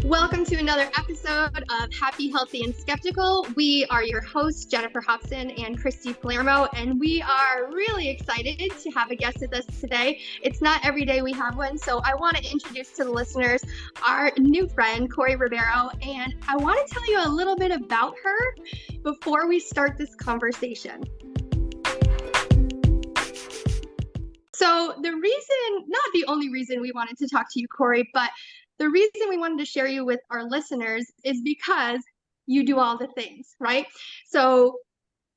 Welcome to another episode of Happy, Healthy, and Skeptical. We are your hosts, Jennifer Hobson and Christy Palermo, and we are really excited to have a guest with us today. It's not every day we have one, so I want to introduce to the listeners our new friend, Kori Ribeiro, and I want to tell you a little bit about her before we start this conversation. So the reason, not the only reason we wanted to talk to you, Kori, but the reason we wanted to share you with our listeners is because you do all the things, right? So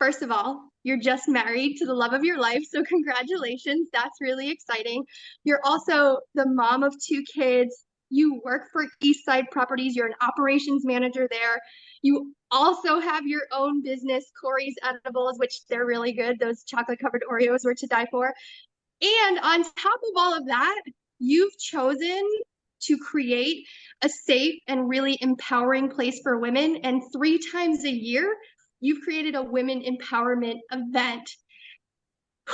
first of all, you're just married to the love of your life. So congratulations. That's really exciting. You're also the mom of 2 kids. You work for Eastside Properties. You're an operations manager there. You also have your own business, Kori's Edibles, which they're really good. Those chocolate covered Oreos were to die for. And on top of all of that, you've chosen to create a safe and really empowering place for women. And 3 times a year, you've created a women empowerment event.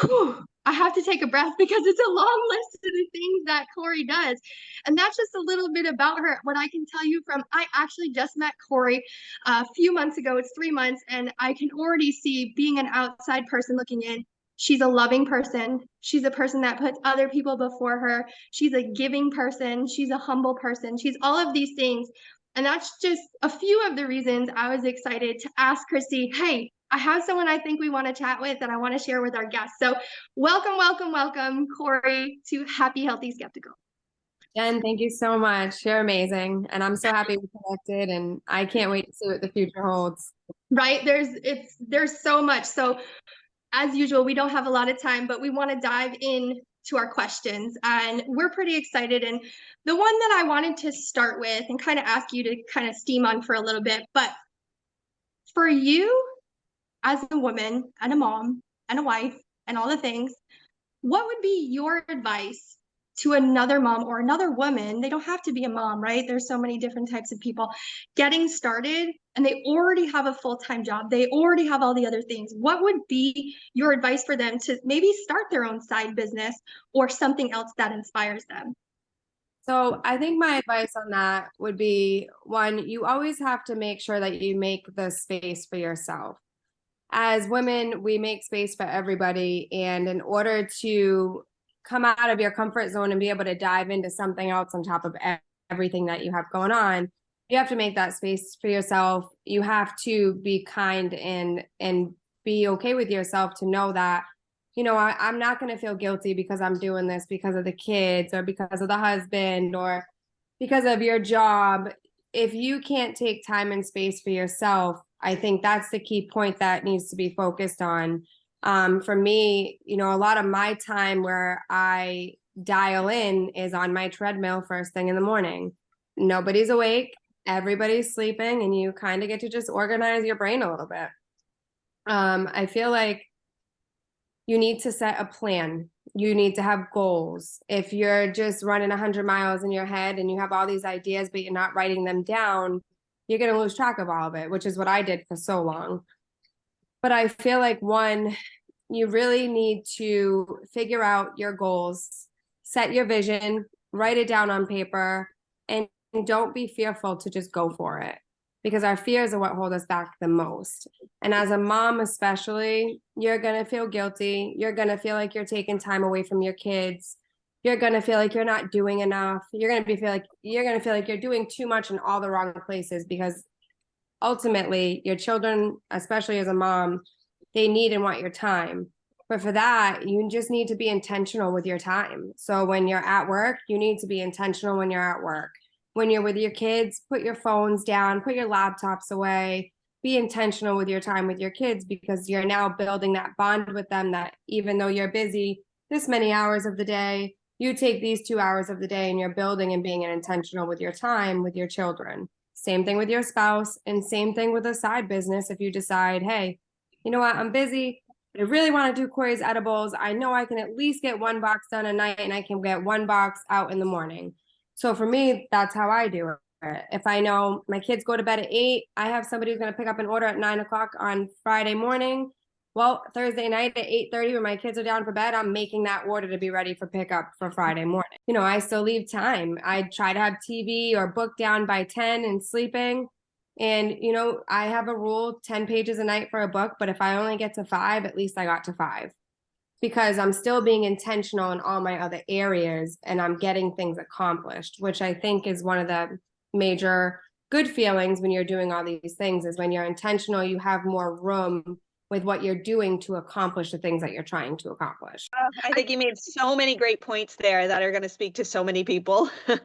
Whew, I have to take a breath because it's a long list of the things that Kori does. And that's just a little bit about her. What I can tell you I actually just met Kori a few months ago. It's 3 months, and I can already see, being an outside person looking in, she's a loving person. She's a person that puts other people before her. She's a giving person. She's a humble person. She's all of these things. And that's just a few of the reasons I was excited to ask Christy, hey, I have someone I think we want to chat with and I want to share with our guests. So welcome, Kori, to Happy, Healthy, Skeptical. Jen, thank you so much. You're amazing. And I'm so happy we connected, and I can't wait to see what the future holds. Right? There's so much. So as usual, we don't have a lot of time, but we want to dive in to our questions, and we're pretty excited. And the one that I wanted to start with and kind of ask you to kind of steam on for a little bit, but for you as a woman and a mom and a wife and all the things, what would be your advice to another mom or another woman? They don't have to be a mom, right? There's so many different types of people getting started and they already have a full-time job. They already have all the other things. What would be your advice for them to maybe start their own side business or something else that inspires them? So I think my advice on that would be, one, you always have to make sure that you make the space for yourself. As women, we make space for everybody. And in order to come out of your comfort zone and be able to dive into something else on top of everything that you have going on, you have to make that space for yourself. You have to be kind and be okay with yourself to know that, I'm not going to feel guilty because I'm doing this because of the kids or because of the husband or because of your job. If you can't take time and space for yourself, I think that's the key point that needs to be focused on. For me, a lot of my time where I dial in is on my treadmill first thing in the morning. Nobody's awake, everybody's sleeping, and you kind of get to just organize your brain a little bit. I feel like you need to set a plan. You need to have goals. If you're just running 100 miles in your head and you have all these ideas, but you're not writing them down, you're going to lose track of all of it, which is what I did for so long. But I feel like, one, you really need to figure out your goals, set your vision, write it down on paper, and don't be fearful to just go for it, because our fears are what hold us back the most. And as a mom, especially, you're going to feel guilty. You're going to feel like you're taking time away from your kids. You're going to feel like you're not doing enough. You're going to feel like you're doing too much in all the wrong places, because ultimately your children, especially as a mom, they need and want your time. But for that, you just need to be intentional with your time. So when you're at work, you need to be intentional when you're at work. When you're with your kids, put your phones down, put your laptops away, be intentional with your time with your kids, because you're now building that bond with them that even though you're busy this many hours of the day, you take these 2 hours of the day and you're building and being intentional with your time with your children. Same thing with your spouse, and same thing with a side business. If you decide, hey, you know what, I'm busy, I really want to do Kori's Edibles. I know I can at least get 1 box done a night and I can get 1 box out in the morning. So for me, that's how I do it. If I know my kids go to bed at 8, I have somebody who's going to pick up an order at 9 o'clock on Friday morning. Well, Thursday night at 8:30 when my kids are down for bed, I'm making that order to be ready for pickup for Friday morning. You know, I still leave time. I try to have TV or book down by 10 and sleeping. And, you know, I have a rule, 10 pages a night for a book, but if I only get to 5, at least I got to 5 because I'm still being intentional in all my other areas and I'm getting things accomplished, which I think is one of the major good feelings when you're doing all these things is when you're intentional, you have more room with what you're doing to accomplish the things that you're trying to accomplish. I think you made so many great points there that are going to speak to so many people. I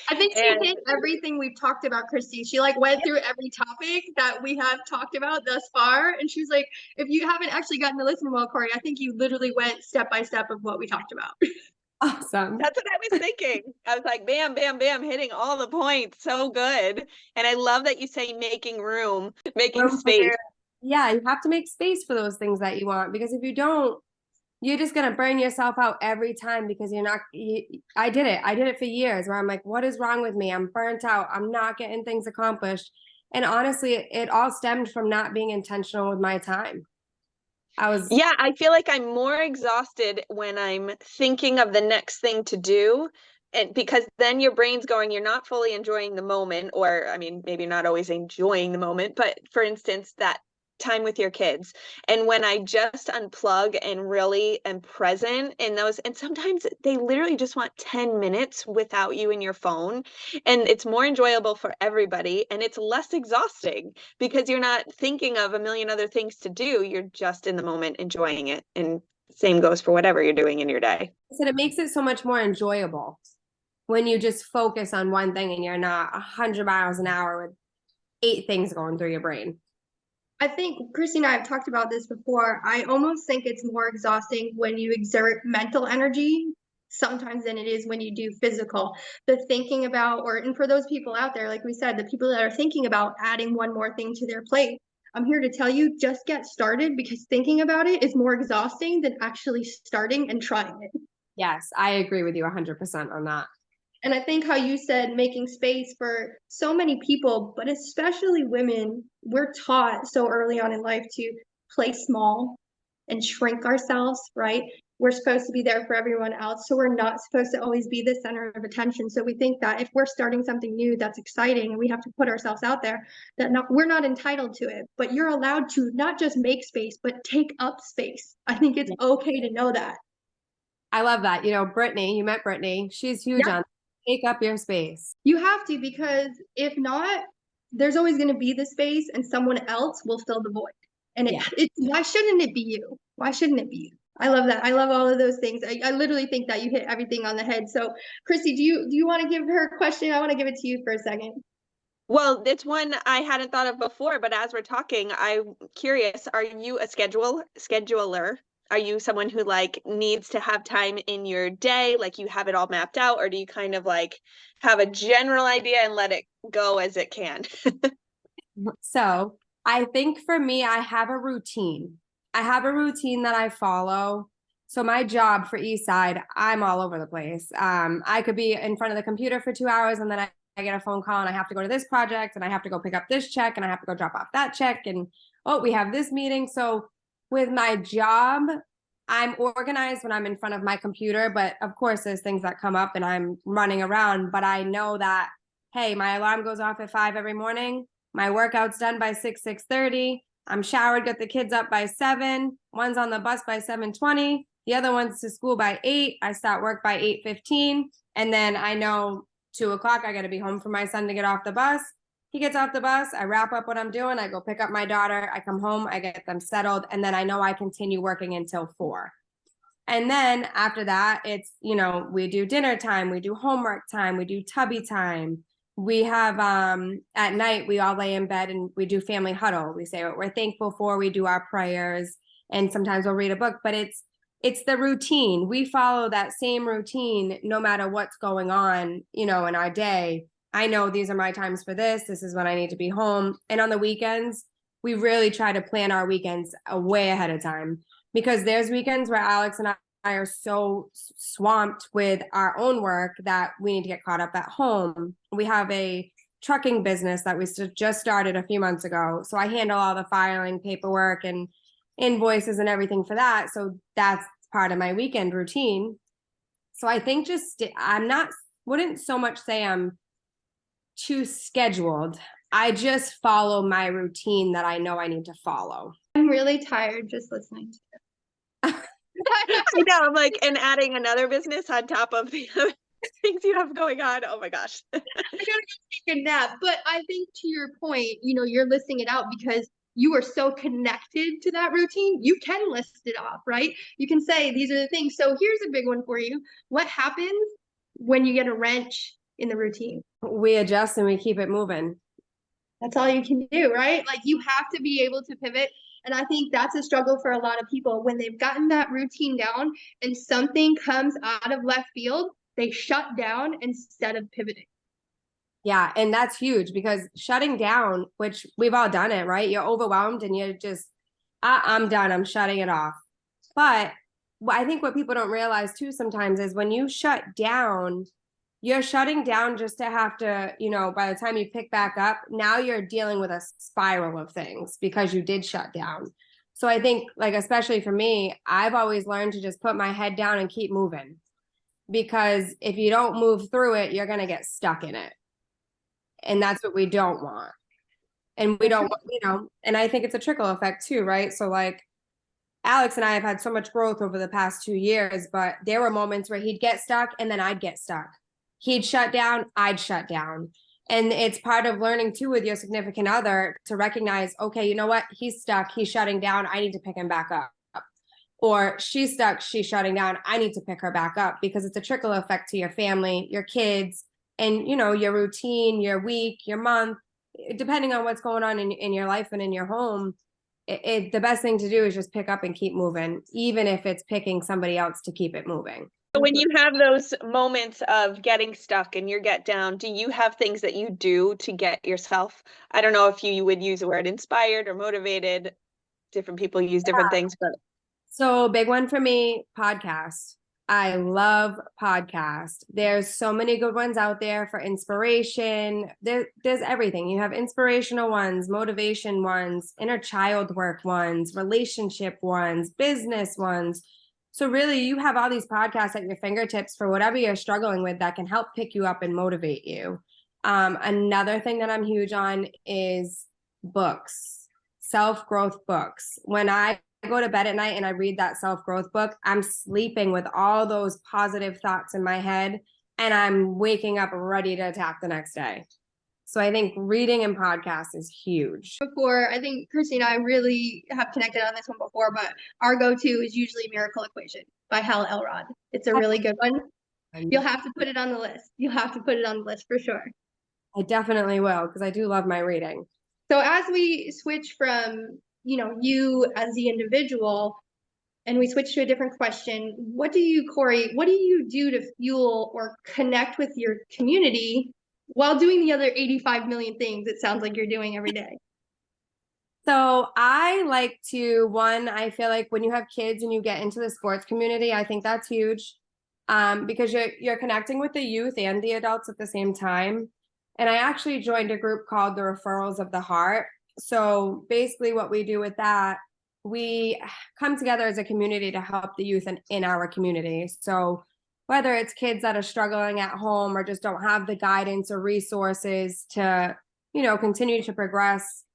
think she And hit everything we've talked about, Christy. She like went through every topic that we have talked about thus far. And she was like, if you haven't actually gotten to listen to well, Kori, I think you literally went step by step of what we talked about. Awesome. that's what I was thinking. I was like, bam, bam, bam, hitting all the points. So good. And I love that you say making room, making space. Yeah, you have to make space for those things that you want because if you don't, you're just gonna burn yourself out every time because you're not. I did it for years where I'm like, what is wrong with me? I'm burnt out. I'm not getting things accomplished. And honestly, it all stemmed from not being intentional with my time. Yeah, I feel like I'm more exhausted when I'm thinking of the next thing to do. And because then your brain's going, you're not fully enjoying the moment, or I mean, maybe not always enjoying the moment, but for instance, that time with your kids. And when I just unplug and really am present in those, and sometimes they literally just want 10 minutes without you in your phone. And it's more enjoyable for everybody and it's less exhausting because you're not thinking of a million other things to do. You're just in the moment enjoying it. And same goes for whatever you're doing in your day. I said it makes it so much more enjoyable when you just focus on one thing and you're not 100 miles an hour with 8 things going through your brain. I think Christy and I have talked about this before. I almost think it's more exhausting when you exert mental energy sometimes than it is when you do physical. The thinking about, or and for those people out there, like we said, the people that are thinking about adding one more thing to their plate, I'm here to tell you, just get started because thinking about it is more exhausting than actually starting and trying it. Yes, I agree with you 100% on that. And I think how you said making space for so many people, but especially women, we're taught so early on in life to play small and shrink ourselves, right? We're supposed to be there for everyone else. So we're not supposed to always be the center of attention. So we think that if we're starting something new that's exciting and we have to put ourselves out there, that we're not entitled to it. But you're allowed to not just make space, but take up space. I think it's okay to know that. I love that. You know, Brittany, you met Brittany. She's huge on take up your space. You have to, because if not, there's always going to be the space and someone else will fill the void. And why shouldn't it be you? Why shouldn't it be you? I love that. I love all of those things. I literally think that you hit everything on the head. So Christy, do you want to give her a question? I want to give it to you for a second. Well, it's one I hadn't thought of before, but as we're talking, I'm curious, are you a scheduler? Are you someone who like needs to have time in your day, like you have it all mapped out, or do you kind of like have a general idea and let it go as it can? So I think for me, I have a routine. I have a routine that I follow. So my job for Eastside, I'm all over the place. I could be in front of the computer for 2 hours and then I get a phone call and I have to go to this project and I have to go pick up this check and I have to go drop off that check and oh, we have this meeting. So with my job, I'm organized when I'm in front of my computer, but of course there's things that come up and I'm running around, but I know that, hey, my alarm goes off at 5 every morning. My workout's done by 6:30. I'm showered, got the kids up by 7. One's on the bus by 7:20. The other one's to school by 8. I start work by 8:15. And then I know 2:00, I got to be home for my son to get off the bus. He gets off the bus. I wrap up what I'm doing. I go pick up my daughter. I come home. I get them settled. And then I know I continue working until 4. And then after that, it's, you know, we do dinner time. We do homework time. We do tubby time. We have at night we all lay in bed and we do family huddle. We say what we're thankful for. We do our prayers and sometimes we'll read a book, but it's the routine. We follow that same routine no matter what's going on, you know, in our day. I know these are my times for this. This is when I need to be home. And on the weekends, we really try to plan our weekends way ahead of time because there's weekends where Alex and I are so swamped with our own work that we need to get caught up at home. We have a trucking business that we just started a few months ago. So I handle all the filing paperwork and invoices and everything for that. So that's part of my weekend routine. So I think wouldn't so much say I'm too scheduled. I just follow my routine that I know I need to follow. I'm really tired just listening to it. I know, I'm like, and adding another business on top of the other things you have going on. Oh my gosh. I gotta go take a nap. But I think to your point, you're listing it out because you are so connected to that routine. You can list it off, right? You can say these are the things. So here's a big one for you. What happens when you get a wrench in the routine? We adjust and we keep it moving. That's all you can do, right? Like you have to be able to pivot. And I think that's a struggle for a lot of people when they've gotten that routine down and something comes out of left field, they shut down instead of pivoting. Yeah, and that's huge because shutting down, which we've all done it, right? You're overwhelmed and you're just, I'm done, I'm shutting it off. But I think what people don't realize too sometimes is when you shut down, you're shutting down just to have to, by the time you pick back up, now you're dealing with a spiral of things because you did shut down. So I think, like, especially for me, I've always learned to just put my head down and keep moving. Because if you don't move through it, you're going to get stuck in it. And that's what we don't want. And we don't, and I think it's a trickle effect too, right? So like Alex and I have had so much growth over the past 2 years, but there were moments where he'd get stuck and then I'd get stuck. He'd shut down, I'd shut down. And it's part of learning too with your significant other to recognize, okay, you know what? He's stuck, he's shutting down, I need to pick him back up. Or she's stuck, she's shutting down, I need to pick her back up, because it's a trickle effect to your family, your kids, and your routine, your week, your month, depending on what's going on in your life and in your home. The best thing to do is just pick up and keep moving, even if it's picking somebody else to keep it moving. So when you have those moments of getting stuck and you get down, do you have things that you do to get yourself? I don't know if you would use the word inspired or motivated. Different people use different things, but. So big one for me, podcast. I love podcasts. There's so many good ones out there for inspiration. There's everything. You have inspirational ones, motivation ones, inner child work ones, relationship ones, business ones. So really you have all these podcasts at your fingertips for whatever you're struggling with that can help pick you up and motivate you. Another thing that I'm huge on is books, self-growth books. When I go to bed at night and I read that self-growth book, I'm sleeping with all those positive thoughts in my head and I'm waking up ready to attack the next day. So I think reading and podcasts is huge. Before, I think Christy and I really have connected on this one before, but our go-to is usually Miracle Equation by Hal Elrod. It's a really good one. You'll have to put it on the list. You'll have to put it on the list for sure. I definitely will, because I do love my reading. So as we switch from you as the individual, and we switch to a different question, Kori, what do you do to fuel or connect with your community while doing the other 85 million things it sounds like you're doing every day? So I like to, I feel like when you have kids and you get into the sports community, I think that's huge, because you're connecting with the youth and the adults at the same time. And I actually joined a group called the Referrals of the Heart. So basically what we do with that, we come together as a community to help the youth in our community. So whether it's kids that are struggling at home or just don't have the guidance or resources to, continue to progress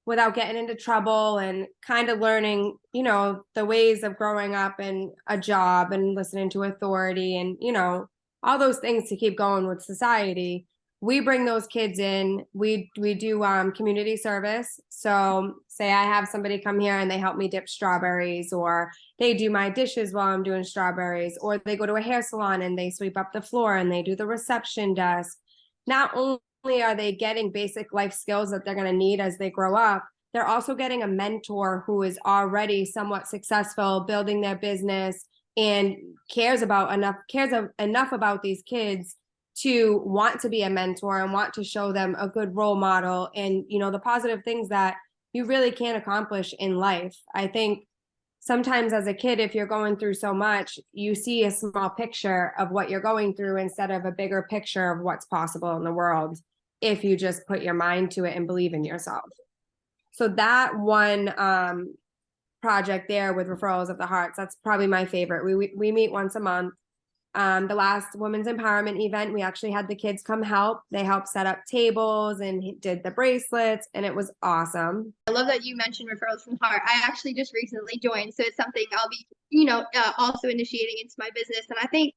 without getting into trouble, and kind of learning, the ways of growing up and a job and listening to authority and, all those things to keep going with society. We bring those kids in. We do community service. So say I have somebody come here and they help me dip strawberries, or they do my dishes while I'm doing strawberries, or they go to a hair salon and they sweep up the floor and they do the reception desk. Not only are they getting basic life skills that they're going to need as they grow up, they're also getting a mentor who is already somewhat successful, building their business, and cares enough about these kids to want to be a mentor and want to show them a good role model and, the positive things that you really can accomplish in life. I think sometimes as a kid, if you're going through so much, you see a small picture of what you're going through instead of a bigger picture of what's possible in the world, if you just put your mind to it and believe in yourself. So that one project there with Referrals of the Hearts. That's probably my favorite. We meet once a month. The last women's empowerment event, we actually had the kids come help. They helped set up tables and did the bracelets, and it was awesome. I love that you mentioned Referrals from the Heart. I actually just recently joined, so it's something I'll be, also initiating into my business. And I think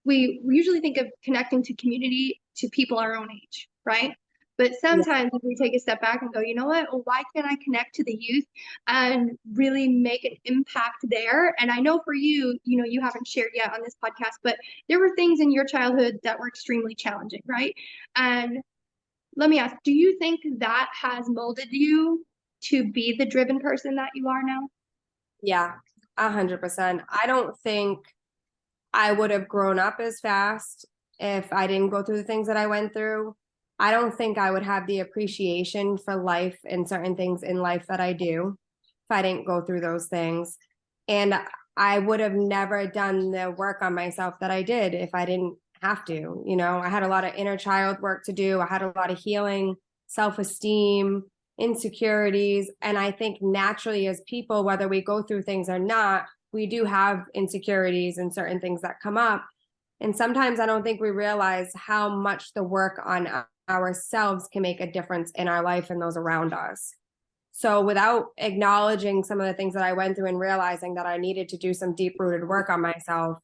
we usually think of connecting to community to people our own age, right? But sometimes if we take a step back and go, you know what, well, why can't I connect to the youth and really make an impact there? And I know for you, you haven't shared yet on this podcast, but there were things in your childhood that were extremely challenging, right? And let me ask, do you think that has molded you to be the driven person that you are now? Yeah, 100%. I don't think I would have grown up as fast if I didn't go through the things that I went through. I don't think I would have the appreciation for life and certain things in life that I do if I didn't go through those things. And I would have never done the work on myself that I did if I didn't have to. I had a lot of inner child work to do. I had a lot of healing, self-esteem, insecurities. And I think naturally as people, whether we go through things or not, we do have insecurities and certain things that come up. And sometimes I don't think we realize how much the work on ourselves can make a difference in our life and those around us. So without acknowledging some of the things that I went through and realizing that I needed to do some deep rooted work on myself,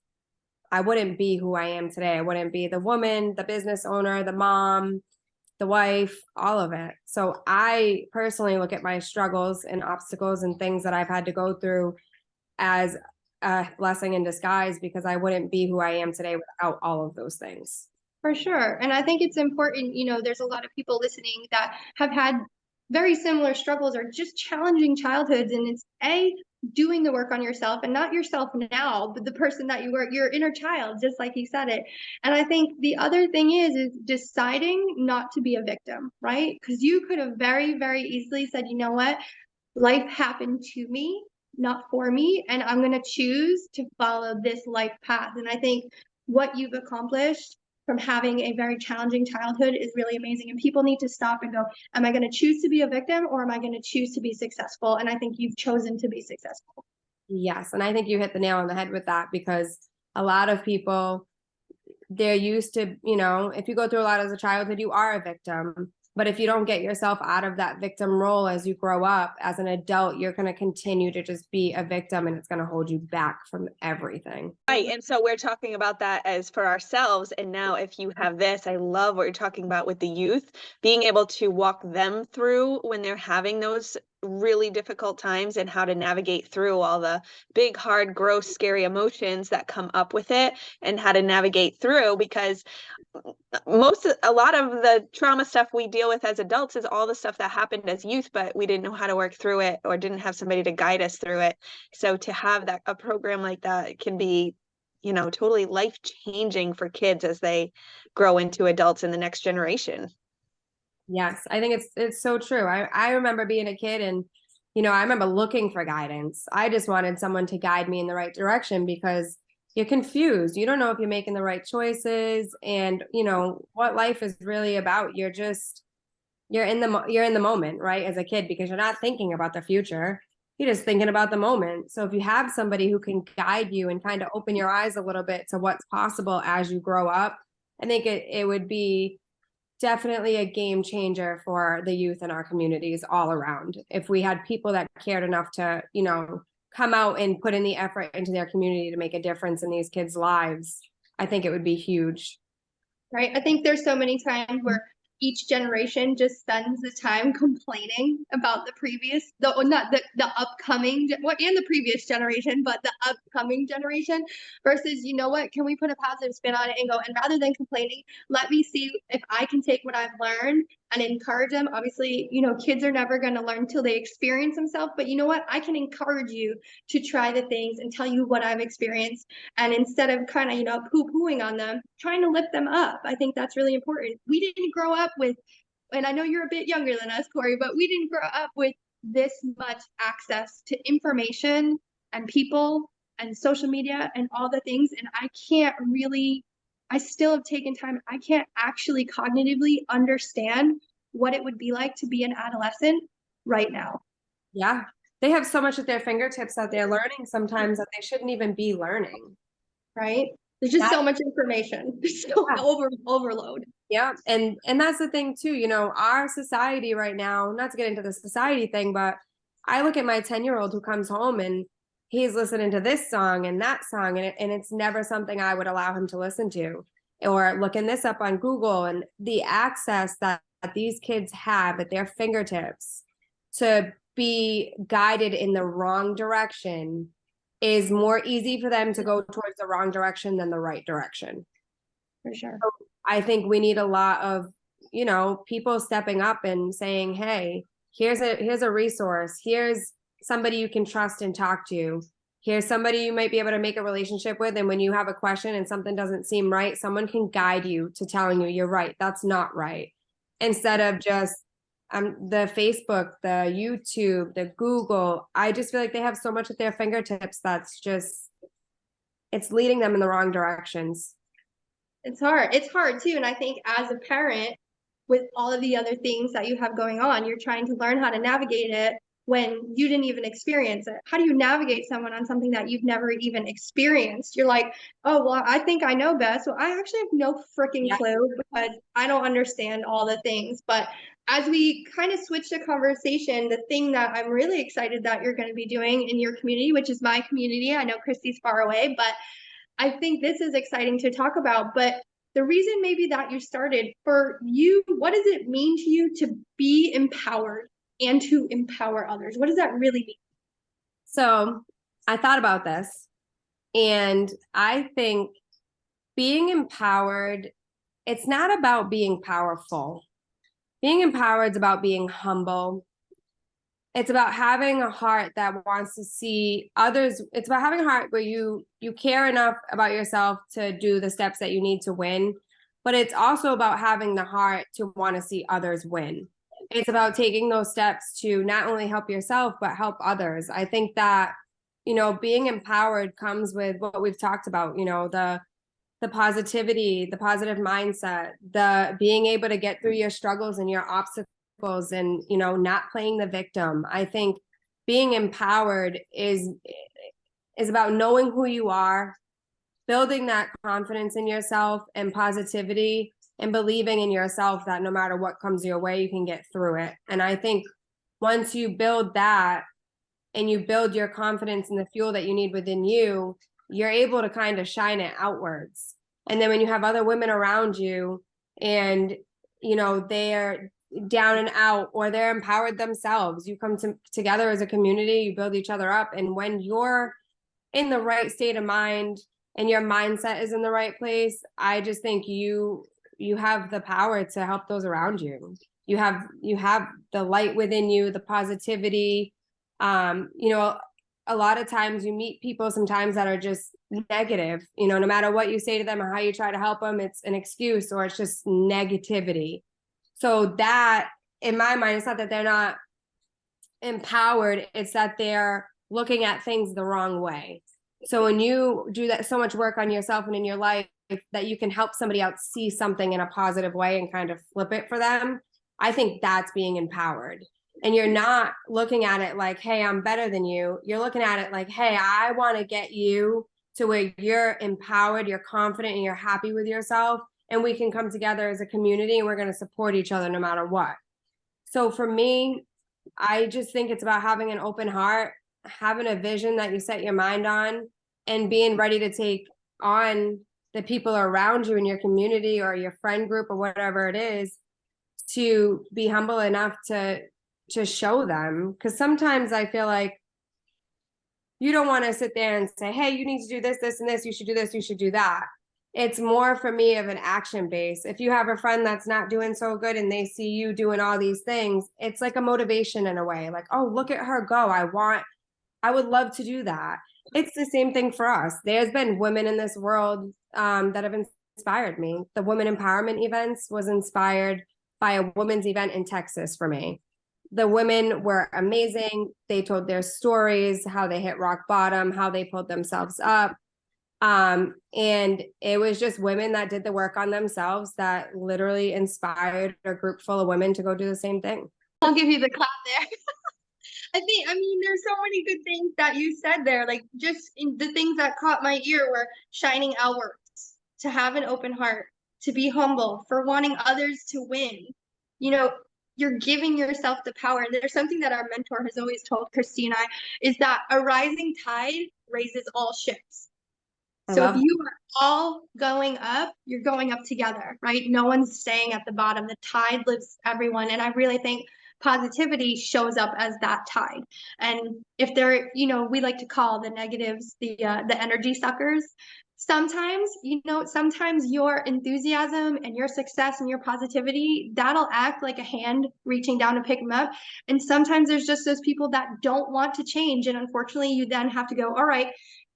I wouldn't be who I am today. I wouldn't be the woman, the business owner, the mom, the wife, all of it. So I personally look at my struggles and obstacles and things that I've had to go through as a blessing in disguise, because I wouldn't be who I am today without all of those things. For sure. And I think it's important, there's a lot of people listening that have had very similar struggles or just challenging childhoods. And it's doing the work on yourself, and not yourself now, but the person that you were, your inner child, just like you said it. And I think the other thing is deciding not to be a victim, right? Because you could have very, very easily said, you know what, life happened to me, not for me, and I'm going to choose to follow this life path. And I think what you've accomplished from having a very challenging childhood is really amazing. And people need to stop and go, am I going to choose to be a victim, or am I going to choose to be successful? And I think you've chosen to be successful. Yes. And I think you hit the nail on the head with that, because a lot of people, they're used to, if you go through a lot as a childhood, you are a victim. But if you don't get yourself out of that victim role as you grow up as an adult, you're going to continue to just be a victim, and it's going to hold you back from everything. Right. And so we're talking about that as for ourselves. And now if you have this, I love what you're talking about with the youth, being able to walk them through when they're having those really difficult times, and how to navigate through all the big, hard, gross, scary emotions that come up with it, and how to navigate through, because a lot of the trauma stuff we deal with as adults is all the stuff that happened as youth, but we didn't know how to work through it, or didn't have somebody to guide us through it. So to have a program like that can be, totally life changing for kids as they grow into adults in the next generation. Yes, I think it's so true. I remember being a kid, and I remember looking for guidance. I just wanted someone to guide me in the right direction, because you're confused. You don't know if you're making the right choices, and what life is really about. You're in the moment, right? As a kid, because you're not thinking about the future. You're just thinking about the moment. So if you have somebody who can guide you and kind of open your eyes a little bit to what's possible as you grow up, I think it would be definitely a game changer for the youth in our communities all around. If we had people that cared enough to, come out and put in the effort into their community to make a difference in these kids' lives, I think it would be huge. Right. I think there's so many times where each generation just spends the time complaining about the upcoming, and the previous generation, but the upcoming generation, versus, what, can we put a positive spin on it and go, and rather than complaining, let me see if I can take what I've learned and encourage them. Obviously, kids are never going to learn till they experience themselves, but you know what, I can encourage you to try the things and tell you what I've experienced. And instead of kind of, poo-pooing on them, trying to lift them up. I think that's really important. We didn't grow up with, and I know you're a bit younger than us, Kori, but we didn't grow up with this much access to information and people and social media and all the things. And I still have taken time. I can't actually cognitively understand what it would be like to be an adolescent right now. Yeah. they have so much at their fingertips that they're learning sometimes that they shouldn't even be learning. Right? There's just That- so much information. There's so Yeah. overload. Yeah. And that's the thing too, our society right now, not to get into the society thing, but I look at my 10-year-old who comes home and he's listening to this song and that song, and it's never something I would allow him to listen to, or looking this up on Google. And the access that these kids have at their fingertips to be guided in the wrong direction is more easy for them to go towards the wrong direction than the right direction. For sure. So I think we need a lot of, people stepping up and saying, hey, here's a resource. Here's somebody you can trust and talk to. Here's somebody you might be able to make a relationship with. And when you have a question and something doesn't seem right, someone can guide you to telling you you're right. That's not right. Instead of just the Facebook, the YouTube, the Google. I just feel like they have so much at their fingertips that's just, it's leading them in the wrong directions. It's hard. It's hard too. And I think as a parent, with all of the other things that you have going on, you're trying to learn how to navigate it when you didn't even experience it. How do you navigate someone on something that you've never even experienced? You're like, oh, well, I think I know best. Well, I actually have no freaking clue because I don't understand all the things. But as we kind of switch the conversation, the thing that I'm really excited that you're going to be doing in your community, which is my community, I know Christy's far away, but I think this is exciting to talk about. But the reason maybe that you started, for you, what does it mean to you to be empowered and to empower others? What does that really mean? So I thought about this, and I think being empowered, it's not about being powerful. Being empowered is about being humble. It's about having a heart that wants to see others. It's about having a heart where you care enough about yourself to do the steps that you need to win. But it's also about having the heart to want to see others win. It's about taking those steps to not only help yourself, but help others. I think that, being empowered comes with what we've talked about, the positivity, the positive mindset, the being able to get through your struggles and your obstacles, and not playing the victim. I think being empowered is about knowing who you are, building that confidence in yourself and positivity, and believing in yourself that no matter what comes your way, you can get through it. And I think once you build that and you build your confidence and the fuel that you need within you, you're able to kind of shine it outwards. And then when you have other women around you and they're down and out, or they're empowered themselves, you come together as a community, you build each other up. And when you're in the right state of mind and your mindset is in the right place, I just think you have the power to help those around you. You have the light within you, the positivity. A lot of times you meet people sometimes that are just negative, no matter what you say to them or how you try to help them, it's an excuse or it's just negativity. So that, in my mind, it's not that they're not empowered, it's that they're looking at things the wrong way. So when you do that, so much work on yourself and in your life, that you can help somebody else see something in a positive way and kind of flip it for them, I think that's being empowered. And you're not looking at it like, hey, I'm better than you. You're looking at it like, hey, I want to get you to where you're empowered, you're confident, and you're happy with yourself. And we can come together as a community and we're going to support each other no matter what. So for me, I just think it's about having an open heart, having a vision that you set your mind on, and being ready to take on the people around you in your community or your friend group or whatever it is, to be humble enough to show them. Because sometimes I feel like you don't want to sit there and say, hey, you need to do this, this, and this, you should do this, you should do that. It's more for me of an action base. If you have a friend that's not doing so good and they see you doing all these things, it's like a motivation in a way. Like, oh, look at her go. I would love to do that. It's the same thing for us. There's been women in this world that have inspired me. The women empowerment events was inspired by a women's event in Texas for me. The women were amazing. They told their stories, how they hit rock bottom, how they pulled themselves up. And it was just women that did the work on themselves that literally inspired a group full of women to go do the same thing. I'll give you the clap there. I mean, there's so many good things that you said there. Like, just the things that caught my ear were shining outwards, to have an open heart, to be humble, for wanting others to win. You know, you're giving yourself the power. And there's something that our mentor has always told Christy and I, is that a rising tide raises all ships. So if you are all going up, you're going up together, right? No one's staying at the bottom. The tide lifts everyone. And I really think positivity shows up as that tide. And if they're, we like to call the negatives the energy suckers. Sometimes, sometimes your enthusiasm and your success and your positivity, that'll act like a hand reaching down to pick them up. And sometimes there's just those people that don't want to change. And unfortunately, you then have to go, all right,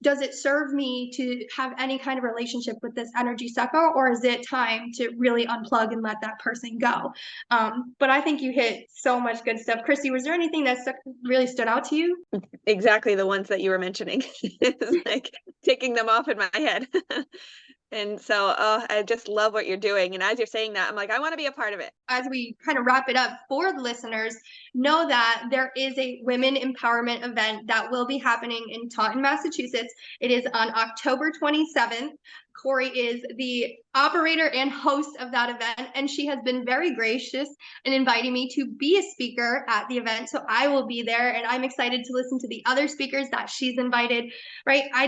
does it serve me to have any kind of relationship with this energy sucker, or is it time to really unplug and let that person go? But I think you hit so much good stuff. Christy, was there anything that really stood out to you? Exactly the ones that you were mentioning. It's like taking them off in my head. And so I just love what you're doing. And as you're saying that, I'm like, I want to be a part of it. As we kind of wrap it up for the listeners, know that there is a women empowerment event that will be happening in Taunton, Massachusetts. It is on October 27th. Kori is the operator and host of that event, and she has been very gracious in inviting me to be a speaker at the event. So I will be there, and I'm excited to listen to the other speakers that she's invited, right? I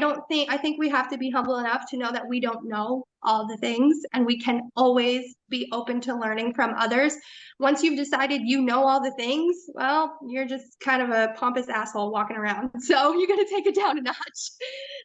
think we have to be humble enough to know that we don't know all the things, and we can always be open to learning from others. Once you've decided you know all the things, well, you're just kind of a pompous asshole walking around. So you're going to take it down a notch.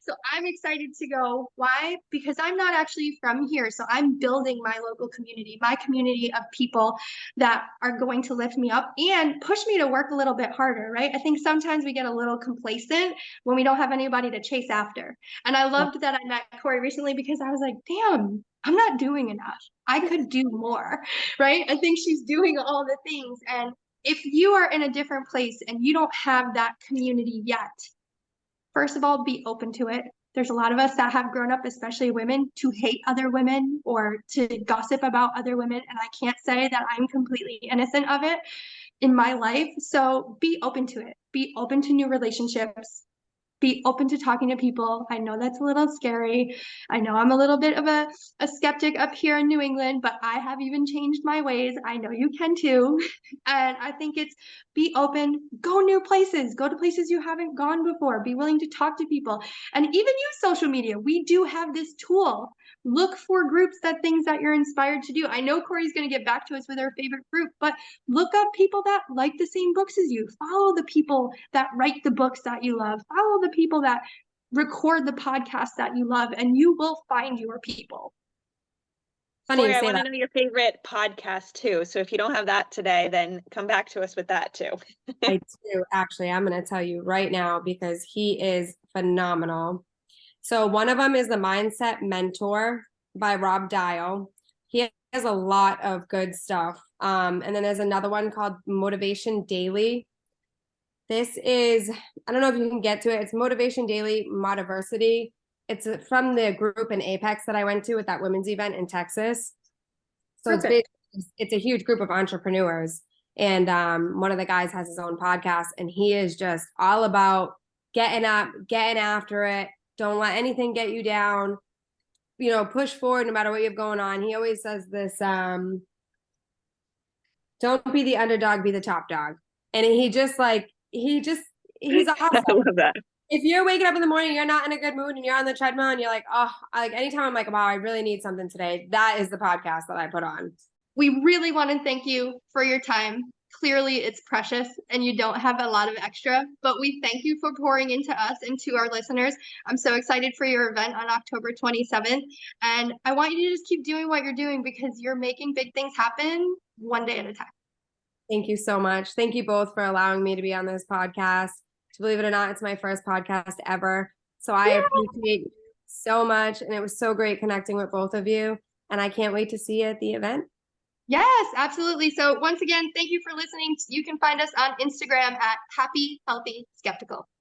So I'm excited to go. Why? Because I'm not actually from here. So I'm building my local community, my community of people that are going to lift me up and push me to work a little bit harder, right? I think sometimes we get a little complacent when we don't have anybody to chase after. And I loved that I met Kori recently, because I was like, damn, I'm not doing enough. I could do more, right? I think she's doing all the things. And if you are in a different place and you don't have that community yet, first of all, be open to it. There's a lot of us that have grown up, especially women, to hate other women or to gossip about other women. And I can't say that I'm completely innocent of it in my life. So be open to it. Be open to new relationships. Be open to talking to people. I know that's a little scary. I know I'm a little bit of a skeptic up here in New England, but I have even changed my ways. I know you can too. And I think it's be open, go new places, go to places you haven't gone before, be willing to talk to people, and even use social media. We do have this tool. Look for groups, things that you're inspired to do. I know Kori's going to get back to us with her favorite group, but look up people that like the same books as you. Follow the people that write the books that you love. Follow the people that record the podcasts that you love, and you will find your people. Funny Kori, I want to know your favorite podcast too. So if you don't have that today, then come back to us with that too. I do. Actually, I'm going to tell you right now, because he is phenomenal. So one of them is The Mindset Mentor by Rob Dial. He has a lot of good stuff. And then there's another one called Motivation Daily. This is, I don't know if you can get to it. It's Motivation Daily Modiversity. It's from the group in Apex that I went to with that women's event in Texas. So it's a huge group of entrepreneurs. And one of the guys has his own podcast, and he is just all about getting up, getting after it. Don't let anything get you down. Push forward no matter what you have going on. He always says this, don't be the underdog, be the top dog. And he's awesome. I love that. If you're waking up in the morning, you're not in a good mood and you're on the treadmill and you're like, oh, anytime I'm like, wow, I really need something today, that is the podcast that I put on. We really want to thank you for your time. Clearly it's precious and you don't have a lot of extra, but we thank you for pouring into us and to our listeners. I'm so excited for your event on October 27th. And I want you to just keep doing what you're doing, because you're making big things happen one day at a time. Thank you so much. Thank you both for allowing me to be on this podcast. Believe it or not, it's my first podcast ever. So I appreciate you so much. And it was so great connecting with both of you. And I can't wait to see you at the event. Yes, absolutely. So once again, thank you for listening. You can find us on Instagram at Happy Healthy Skeptical.